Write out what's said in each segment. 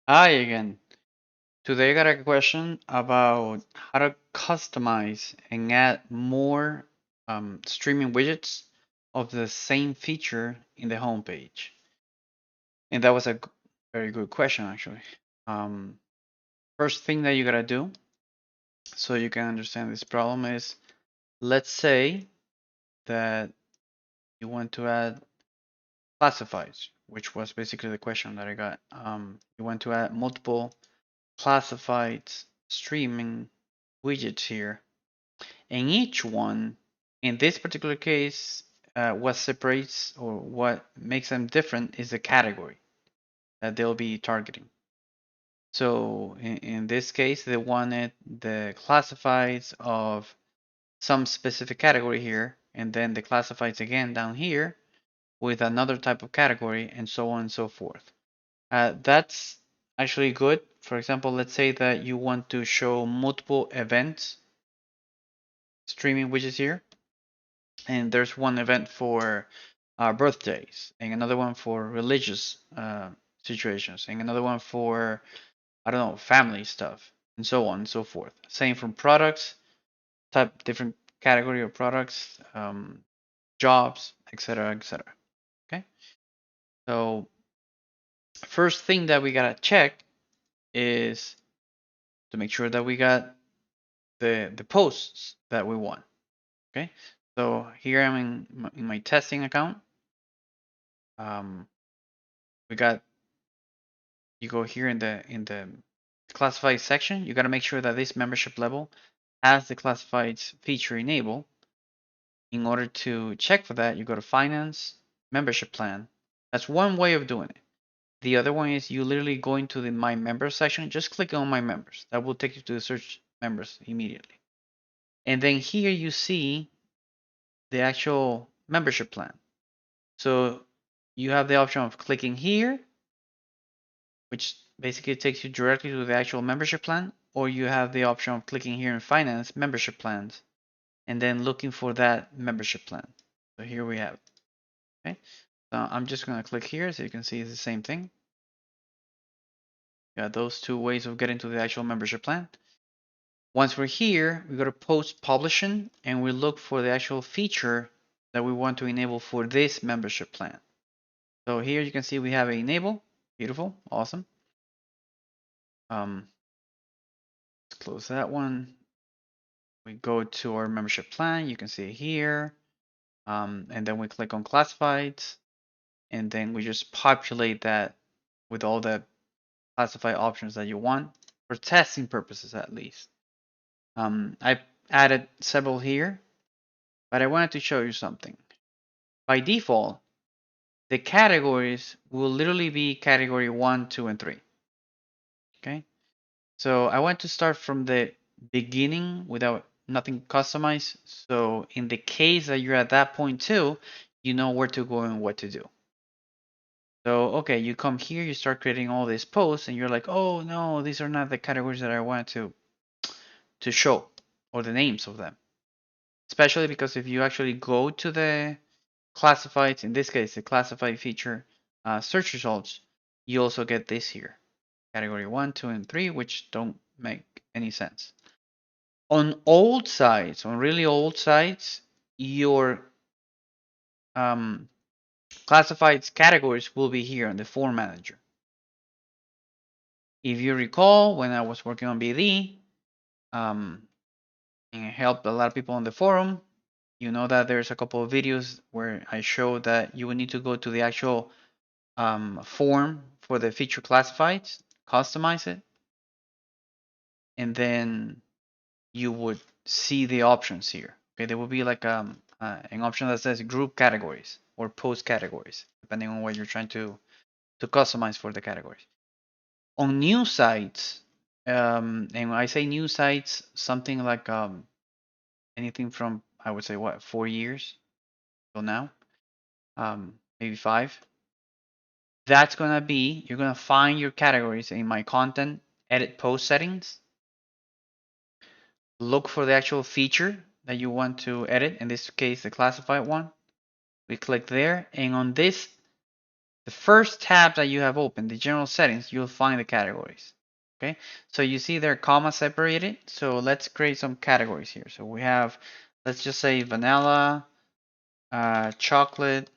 Hi again. Today I got a question about how to customize and add more streaming widgets of the same feature in the homepage. And that was a very good question, actually. Um, First thing that you gotta do so you can understand this problem is, let's say that you want to add classifieds, which was basically the question that I got. You want to add multiple classifieds streaming widgets here. And each one, in this particular case, what separates or what makes them different is the category that they'll be targeting. So in this case, they wanted the classifieds of some specific category here, and then the classifieds again down here with another type of category, and so on and so forth. That's actually good. For example, let's say that you want to show multiple events streaming widgets here, and there's one event for birthdays, and another one for religious situations, and another one for, I don't know, family stuff, and so on and so forth. Same for products, type different category of products, jobs, etc., etc. Okay, so first thing that we gotta check is to make sure that we got the posts that we want. Okay, so here I'm in my testing account. Um, we got you go here in the classified section. You got to make sure that this membership level has the classifieds feature enabled. In order to check for that, you go to finance membership plan. That's one way of doing it. The other one is you literally go into the my members section, just click on my members. That will take you to the search members immediately. And then here you see the actual membership plan. So you have the option of clicking here, which basically takes you directly to the actual membership plan, or you have the option of clicking here in finance membership plans and then looking for that membership plan. So here we have it. Okay, so I'm just going to click here so you can see it's the same thing. You got those two ways of getting to the actual membership plan. Once we're here, we go to post publishing and we look for the actual feature that we want to enable for this membership plan. So here you can see we have a enable. Beautiful, awesome. Let's close that one. We go to our membership plan. You can see it here. And then we click on classifieds. And then we just populate that with all the classified options that you want for testing purposes, at least. I added several here, but I wanted to show you something. By default, the categories will literally be category 1, 2, and 3. Okay. So I want to start from the beginning without nothing customized. So in the case that you're at that point too, you know where to go and what to do. So, okay, you come here, you start creating all these posts, and you're like, oh no, these are not the categories that I want to show, or the names of them. Especially because if you actually go to the classifieds, in this case, the classified feature search results, you also get this here, category 1, 2, and 3, which don't make any sense. On old sites, on really old sites, your classified categories will be here in the form manager. If you recall, when I was working on BD, and helped a lot of people on the forum, you know that there's a couple of videos where I show that you would need to go to the actual form for the feature classifieds, customize it, and then you would see the options here. Okay, there will be like an option that says group categories or post categories, depending on what you're trying to customize for the categories. On new sites, and when I say new sites, something like anything from, I would say, what, 4 years till now, maybe 5. That's gonna be, you're gonna find your categories in my content, edit post settings, look for the actual feature that you want to edit, in this case, the classified one. We click there, and on this the first tab that you have opened, the general settings, you'll find the categories. Okay, so you see they're comma separated. So let's create some categories here. So we have, let's just say vanilla, chocolate,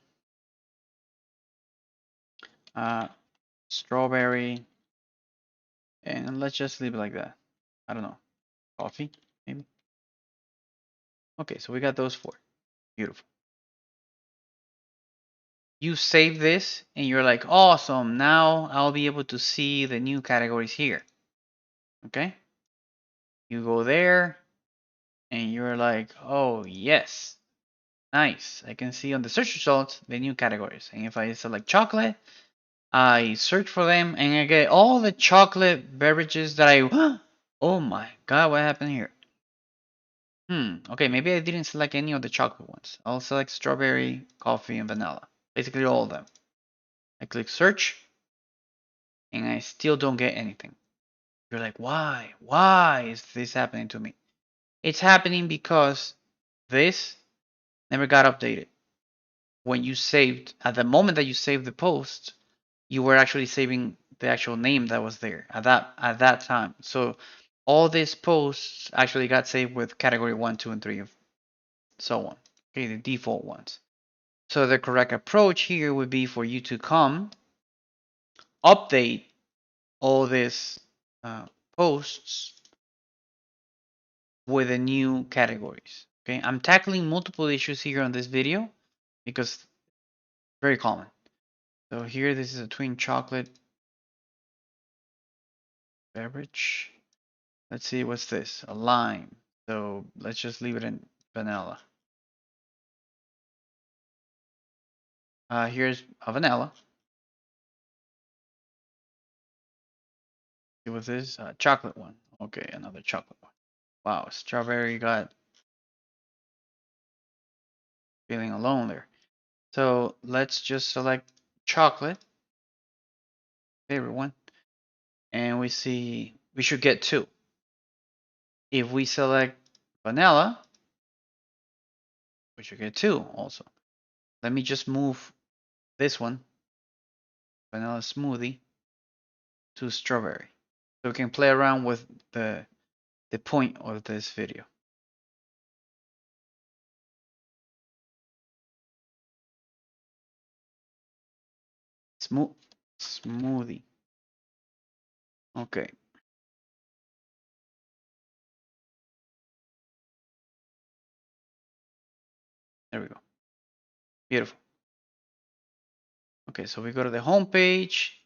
uh, strawberry, and let's just leave it like that. I don't know, coffee, maybe. Okay, so we got those four. Beautiful. You save this and you're like, awesome, now I'll be able to see the new categories here. Okay? You go there and you're like, oh, yes, nice. I can see on the search results the new categories. And if I select chocolate, I search for them and I get all the chocolate beverages that I, oh my God, what happened here? Okay, maybe I didn't select any of the chocolate ones. I'll select strawberry, coffee, and vanilla. Basically all of them. I click search and I still don't get anything. You're like, why? Why is this happening to me? It's happening because this never got updated. When you saved, at the moment that you saved the post, you were actually saving the actual name that was there at that time. So all these posts actually got saved with category 1, 2, and 3, so on. Okay, the default ones. So the correct approach here would be for you to come, update all these posts with the new categories. Okay, I'm tackling multiple issues here on this video because it's very common. So here, this is a twin chocolate beverage. Let's see, what's this? A lime. So let's just leave it in vanilla. Here's a vanilla. See what's this? Chocolate one. Okay, another chocolate one. Wow, strawberry got feeling alone there. So let's just select chocolate, favorite one, and we see we should get two. If we select vanilla, we should get two also. Let me just move this one, vanilla smoothie, to strawberry. So we can play around with the point of this video. Smoothie. Okay. There we go. Beautiful. Okay, so we go to the home page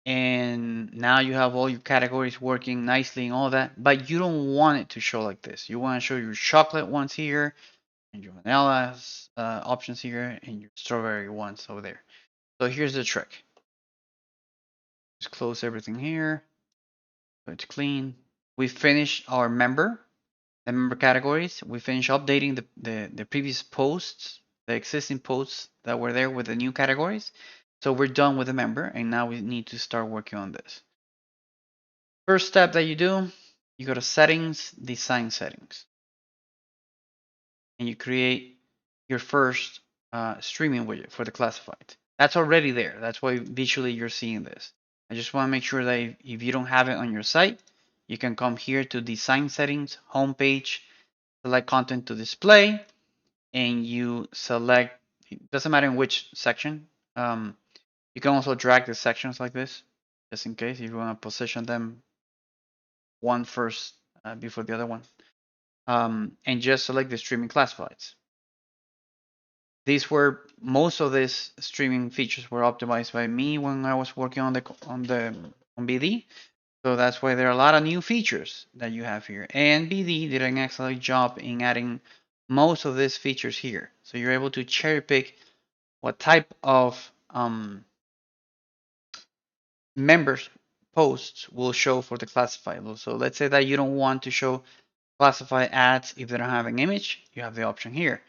and now you have all your categories working nicely and all that, but you don't want it to show like this. You want to show your chocolate ones here and your vanilla options here and your strawberry ones over there. So here's the trick. Just close everything here. So it's clean. We finished our the member categories. We finished updating the previous posts, the existing posts that were there with the new categories. So we're done with the member and now we need to start working on this. First step that you do, you go to settings, design settings, and you create your first streaming widget for the classified. That's already there. That's why visually you're seeing this. I just want to make sure that if you don't have it on your site, you can come here to design settings, homepage, select content to display, and you select, it doesn't matter in which section. You can also drag the sections like this, just in case if you want to position them one first before the other one. And just select the streaming classifieds. These were most of these streaming features were optimized by me when I was working on BD. So that's why there are a lot of new features that you have here. And BD did an excellent job in adding most of these features here. So you're able to cherry pick what type of members posts will show for the classified. So let's say that you don't want to show classify ads if they don't have an image, you have the option here.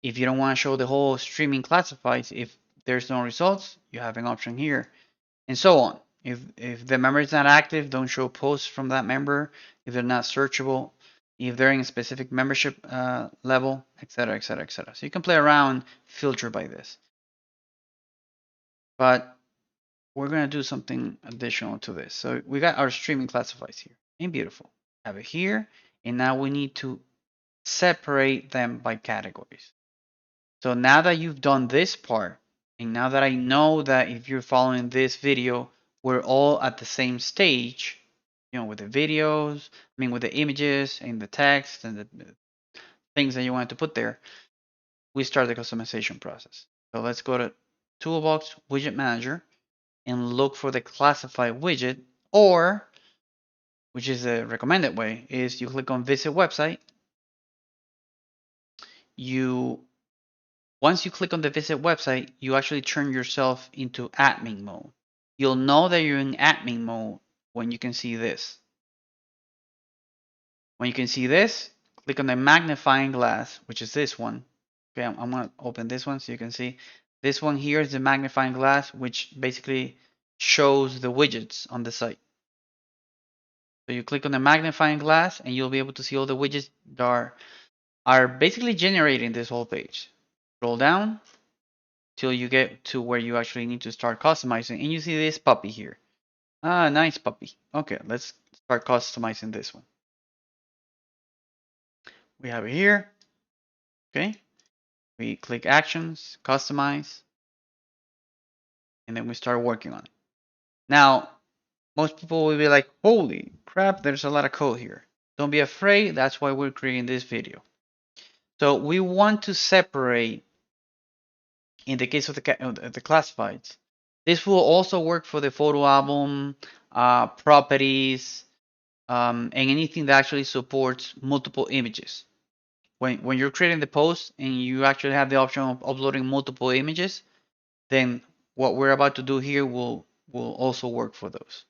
If you don't want to show the whole streaming classifieds if there's no results, you have an option here, and so on. If the member is not active, don't show posts from that member. If they're not searchable, if they're in a specific membership level, etc., etc., etc. So you can play around, filter by this. But we're gonna do something additional to this. So we got our streaming classifieds here, and beautiful. Have it here, and now we need to separate them by categories. So now that you've done this part, and now that I know that if you're following this video, we're all at the same stage, with the videos, with the images and the text and the things that you want to put there, we start the customization process. So let's go to Toolbox Widget Manager and look for the classified widget, or, which is the recommended way, is you click on Visit Website. You Once you click on the Visit Website, you actually turn yourself into admin mode. You'll know that you're in admin mode when you can see this. When you can see this, click on the magnifying glass, which is this one. Okay, I'm going to open this one so you can see. This one here is the magnifying glass, which basically shows the widgets on the site. So you click on the magnifying glass and you'll be able to see all the widgets that are basically generating this whole page. Scroll down till you get to where you actually need to start customizing, and you see this puppy here. Ah, nice puppy. Okay, let's start customizing this one. We have it here. Okay, we click actions, customize, and then we start working on it. Now, most people will be like, holy crap, there's a lot of code here. Don't be afraid, that's why we're creating this video. So we want to separate, in the case of the classifieds, this will also work for the photo album, properties, and anything that actually supports multiple images. When you're creating the post and you actually have the option of uploading multiple images, then what we're about to do here will also work for those.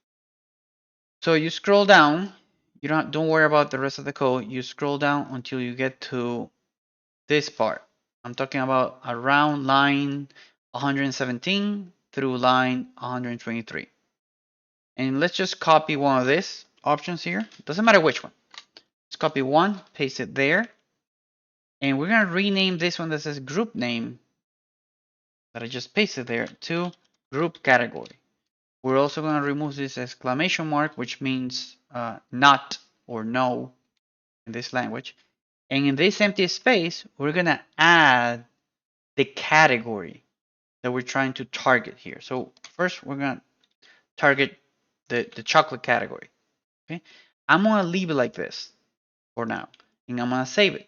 So you scroll down. You don't worry about the rest of the code. You scroll down until you get to this part. I'm talking about around line 117 through line 123. And let's just copy one of these options here. Doesn't matter which one. Let's copy one, paste it there. And we're going to rename this one that says group name that I just pasted there to group category. We're also going to remove this exclamation mark, which means not or no in this language. And in this empty space, we're going to add the category that we're trying to target here. So first, we're going to target the chocolate category. Okay, I'm going to leave it like this for now, and I'm going to save it.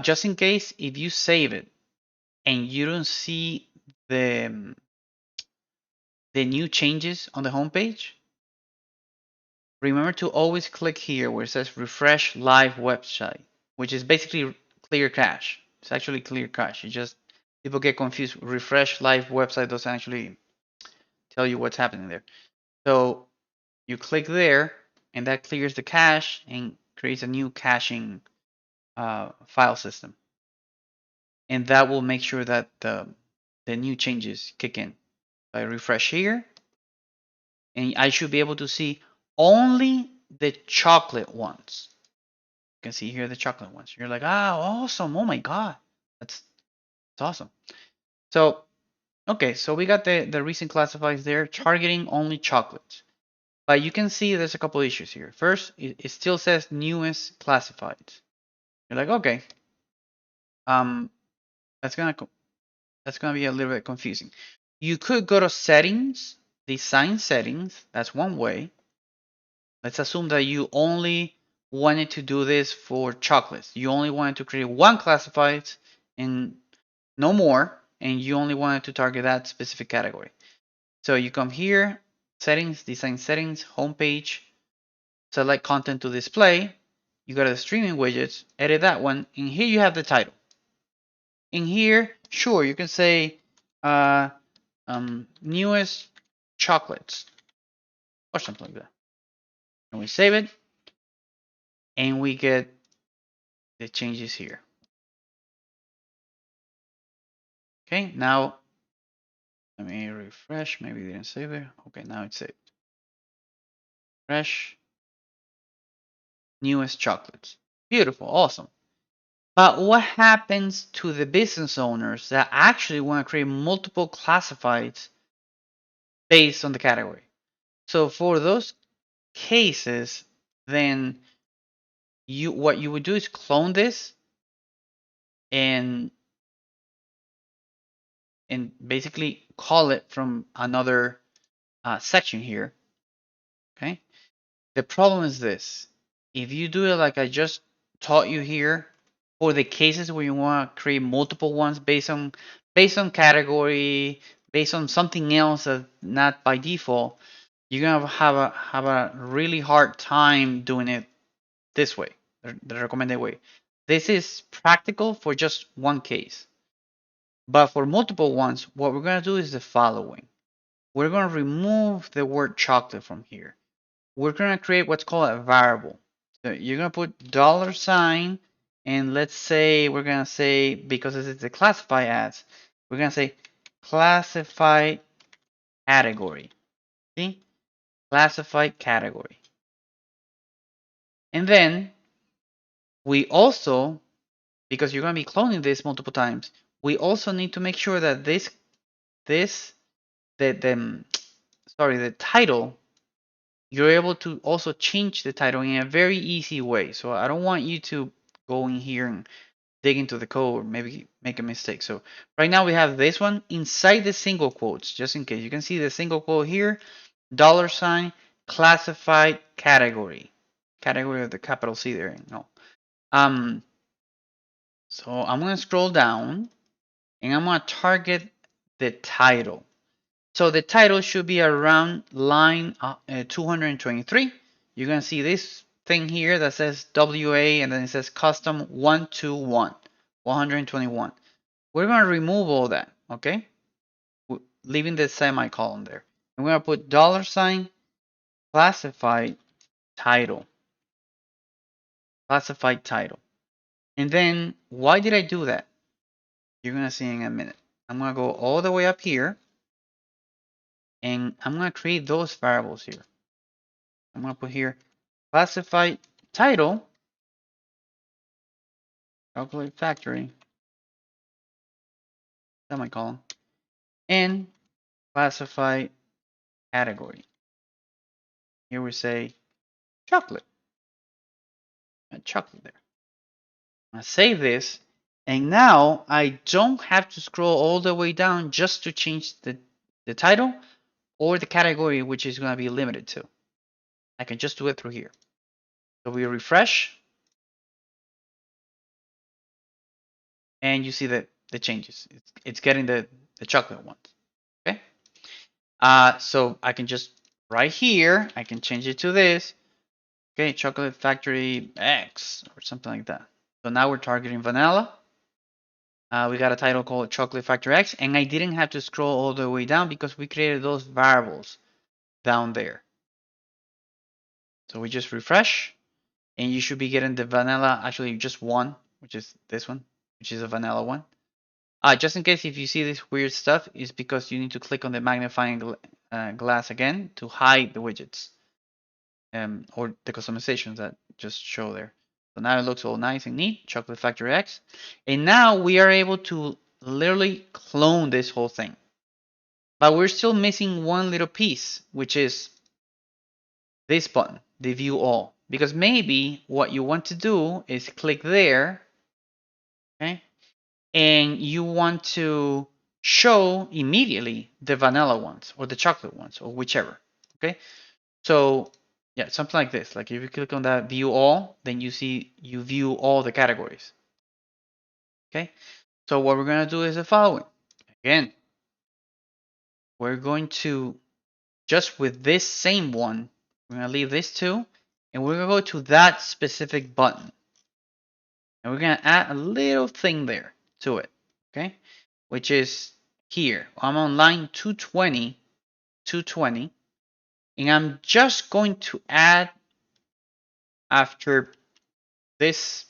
Just in case, if you save it and you don't see the new changes on the homepage, remember to always click here where it says refresh live website, which is basically clear cache. It's actually clear cache. People get confused. Refresh live website doesn't actually tell you what's happening there. So you click there, and that clears the cache and creates a new caching file system. And that will make sure that the new changes kick in. I refresh here, and I should be able to see only the chocolate ones. You can see here the chocolate ones. You're like, awesome. Oh my God. That's awesome. So, okay, so we got the recent classifieds there, targeting only chocolates. But you can see there's a couple issues here. First, it still says newest classifieds. You're like, okay, that's gonna be a little bit confusing. You could go to settings, design settings. That's one way. Let's assume that you only wanted to do this for chocolates. You only wanted to create one classified and no more, and you only wanted to target that specific category. So you come here, settings, design settings, homepage, select content to display. You go to the streaming widgets, edit that one, and here you have the title. In here, sure, you can say newest chocolates or something like that. And we save it, and we get the changes here. Okay, now let me refresh. Maybe it didn't save there. Okay, now it's saved. Fresh, newest chocolates. Beautiful, awesome. But what happens to the business owners that actually want to create multiple classifieds based on the category? So for those cases, then what you would do is clone this and basically call it from another section here. Okay. The problem is this: if you do it like I just taught you here, for the cases where you want to create multiple ones based on category, based on something else that's not by default, you're gonna have a really hard time doing it this way, the recommended way. This is practical for just one case, but for multiple ones, what we're gonna do is the following: we're gonna remove the word chocolate from here. We're gonna create what's called a variable. So you're gonna put $, and let's say we're gonna say, because this is the classify as, we're gonna say classified category. See? Classified category. And then we also, because you're gonna be cloning this multiple times, we also need to make sure that this the title, you're able to also change the title in a very easy way. So I don't want you to go in here and dig into the code or maybe make a mistake. So right now we have this one inside the single quotes, just in case. You can see the single quote here, $ classified category. Category of the capital C there. No. Um, so I'm gonna scroll down and I'm gonna target the title. So the title should be around line 223. You're going to see this thing here that says WA and then it says custom 121, 121. We're going to remove all that, okay? Leaving the semicolon there. And we're going to put $ classified title. Classified title. And then why did I do that? You're going to see in a minute. I'm going to go all the way up here and I'm going to create those variables here. I'm going to put here classified title, calculate factory, semicolon, and classified category. Here we say chocolate, chocolate there. I save this, and now I don't have to scroll all the way down just to change the title or the category, which is going to be limited to. I can just do it through here. So we refresh, and you see the changes. It's getting the chocolate ones. Okay. So I can just right here, I can change it to this. Okay, Chocolate Factory X or something like that. So now we're targeting vanilla. We got a title called Chocolate Factory X, and I didn't have to scroll all the way down because we created those variables down there. So we just refresh, and you should be getting the vanilla, actually just one, which is this one, which is a vanilla one. Just in case if you see this weird stuff, is because you need to click on the magnifying glass again to hide the widgets or the customizations that just show there. So now it looks all nice and neat, Chocolate Factory X. And now we are able to literally clone this whole thing. But we're still missing one little piece, which is this button, the View All. Because maybe what you want to do is click there, okay? And you want to show immediately the vanilla ones or the chocolate ones or whichever, okay? So yeah, something like this. Like if you click on that View All, then you view all the categories, okay? So what we're gonna do is the following. Again, we're going to, just with this same one, we're gonna leave this too, and we're gonna go to that specific button. And we're gonna add a little thing there to it, okay? Which is here. I'm on line 220, and I'm just going to add after this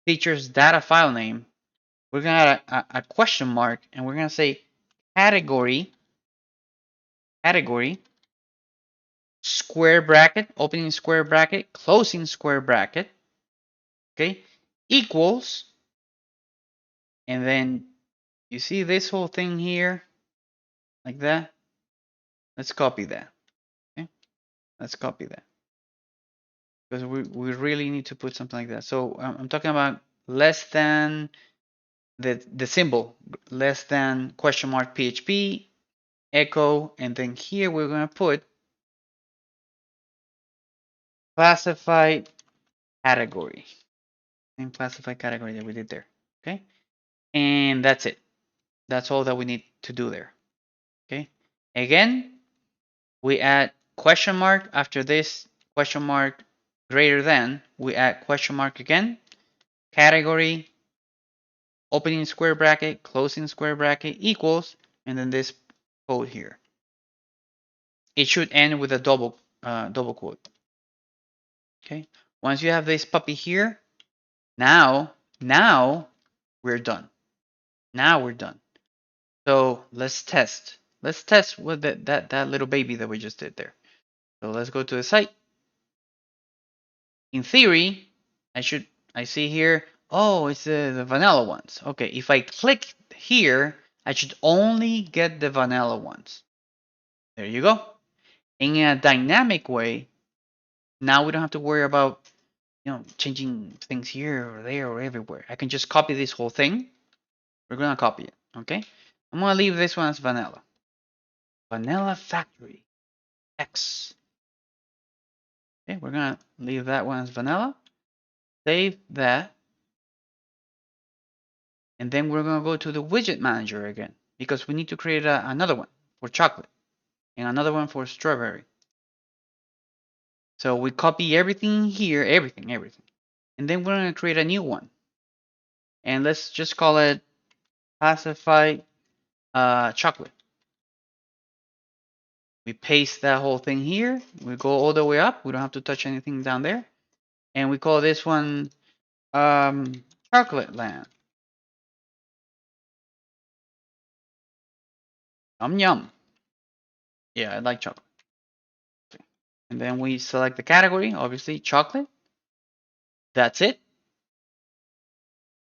features data file name, we're gonna add a question mark, and we're gonna say category, square bracket, opening square bracket, closing square bracket, okay? equals, and then you see this whole thing here, like that. Let's copy that. Okay, let's copy that because we really need to put something like that. So I'm talking about less than the symbol, less than question mark PHP echo, and then here we're going to put classified category. Same classified category that we did there. Okay, and that's it. That's all that we need to do there. Okay, again, we add question mark after this question mark greater than, we add question mark again, category, opening square bracket, closing square bracket equals, and then this code here. It should end with a double quote. Okay. Once you have this puppy here, now we're done. Now we're done. So let's test. Let's test with that little baby that we just did there. So let's go to the site. In theory, I see here, oh, it's the vanilla ones. Okay, if I click here, I should only get the vanilla ones. There you go. In a dynamic way, now we don't have to worry about changing things here or there or everywhere. I can just copy this whole thing. We're gonna copy it. Okay. I'm gonna leave this one as vanilla. Vanilla factory X. Okay, we're gonna leave that one as vanilla. Save that. And then we're gonna go to the widget manager again because we need to create another one for chocolate and another one for strawberry. So we copy everything here, everything. And then we're gonna create a new one. And let's just call it classified chocolate. We paste that whole thing here. We go all the way up. We don't have to touch anything down there. And we call this one chocolate land. Yum yum. Yeah, I like chocolate. And then we select the category, obviously chocolate. That's it.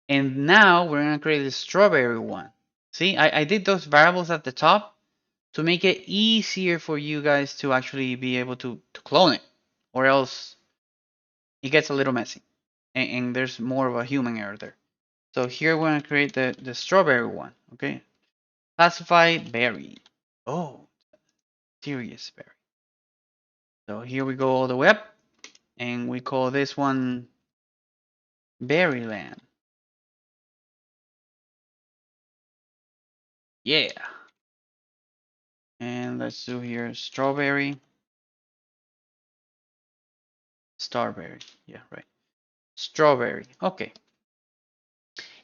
And now we're gonna create the strawberry one. See, I did those variables at the top to make it easier for you guys to actually be able to clone it, or else it gets a little messy and there's more of a human error there. So here we're gonna create the strawberry one. Okay, classify berry. Oh, serious berry. So here we go all the way up, and we call this one Berryland. Yeah. And let's do here strawberry, starberry. Yeah, right. Strawberry. Okay.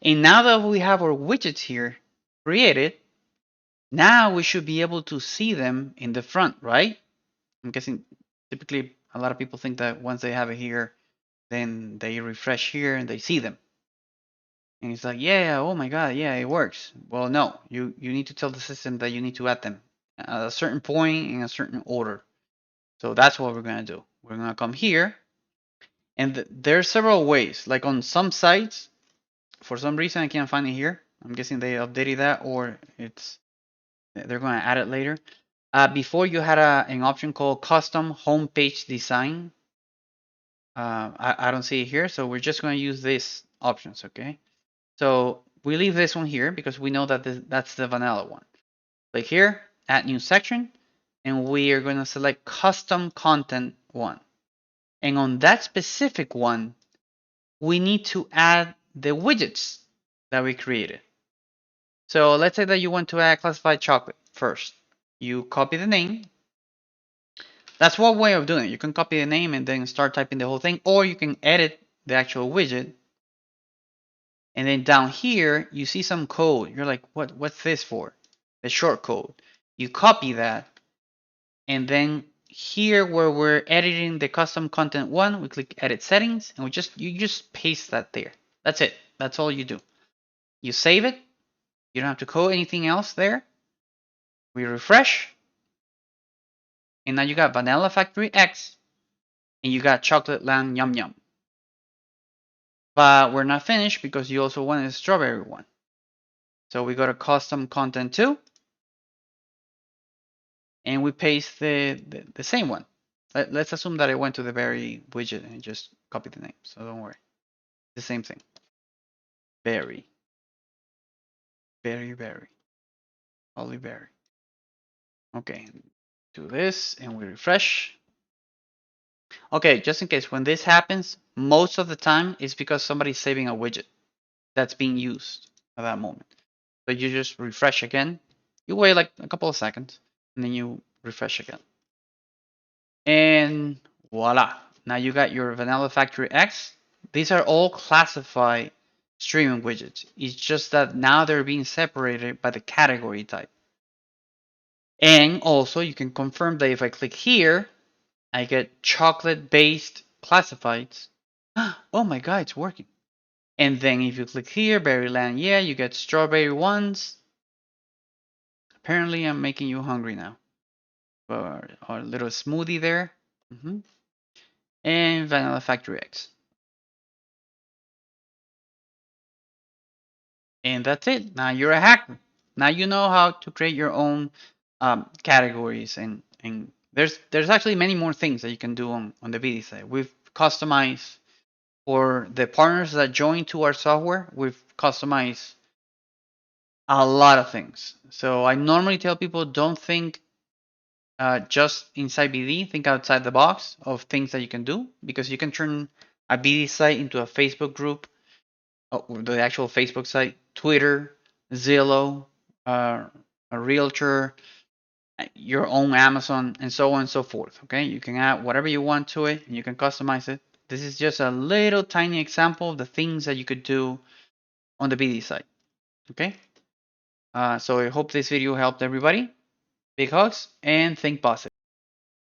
And now that we have our widgets here created, now we should be able to see them in the front, right? I'm guessing typically a lot of people think that once they have it here, then they refresh here and they see them. And it's like, yeah, oh my God, yeah, it works. Well, no, you need to tell the system that you need to add them at a certain point in a certain order. So that's what we're gonna do. We're gonna come here, and there are several ways. Like on some sites, for some reason I can't find it here. I'm guessing they updated that, or they're gonna add it later. Before you had an option called custom homepage design. I don't see it here, so we're just gonna use these options, okay? So we leave this one here because we know that that's the vanilla one. Click here, add new section, and we are going to select custom content one. And on that specific one, we need to add the widgets that we created. So let's say that you want to add classified chocolate first. You copy the name. That's one way of doing it. You can copy the name and then start typing the whole thing, or you can edit the actual widget. And then down here, you see some code. You're like, what's this for? The short code. You copy that. And then here where we're editing the custom content one, we click edit settings and you just paste that there. That's it. That's all you do. You save it. You don't have to code anything else there. We refresh. And now you got Vanilla Factory X and you got Chocolate Land Yum Yum. but we're not finished because you also wanted a strawberry one. So we go to custom content too, and we paste the same one. Let's assume that I went to the berry widget and just copied the name. So don't worry. The same thing. Berry. Berry. Holly berry. Okay. Do this and we refresh. Okay, just in case when this happens, most of the time it's because somebody's saving a widget that's being used at that moment. So you just refresh again. You wait like a couple of seconds and then you refresh again. And voila. Now you got your Vanilla Factory X. These are all classified streaming widgets. It's just that now they're being separated by the category type. And also you can confirm that if I click here, I get chocolate-based classifieds. Oh my god, it's working. And then if you click here, Berryland, yeah, you get strawberry ones. Apparently I'm making you hungry now. Or a little smoothie there. And Vanilla Factory X. And that's it. Now you're a hacker. Now you know how to create your own categories and there's actually many more things that you can do on the BD side. We've customized for the partners that join to our software. We've customized a lot of things. So I normally tell people don't think just inside BD, think outside the box of things that you can do because you can turn a BD site into a Facebook group, the actual Facebook site, Twitter, Zillow, a realtor, your own Amazon, and so on and so forth. Okay, you can add whatever you want to it and you can customize it. This is just a little tiny example of the things that you could do on the BD site. Okay, so I hope this video helped everybody. Big hugs and think positive.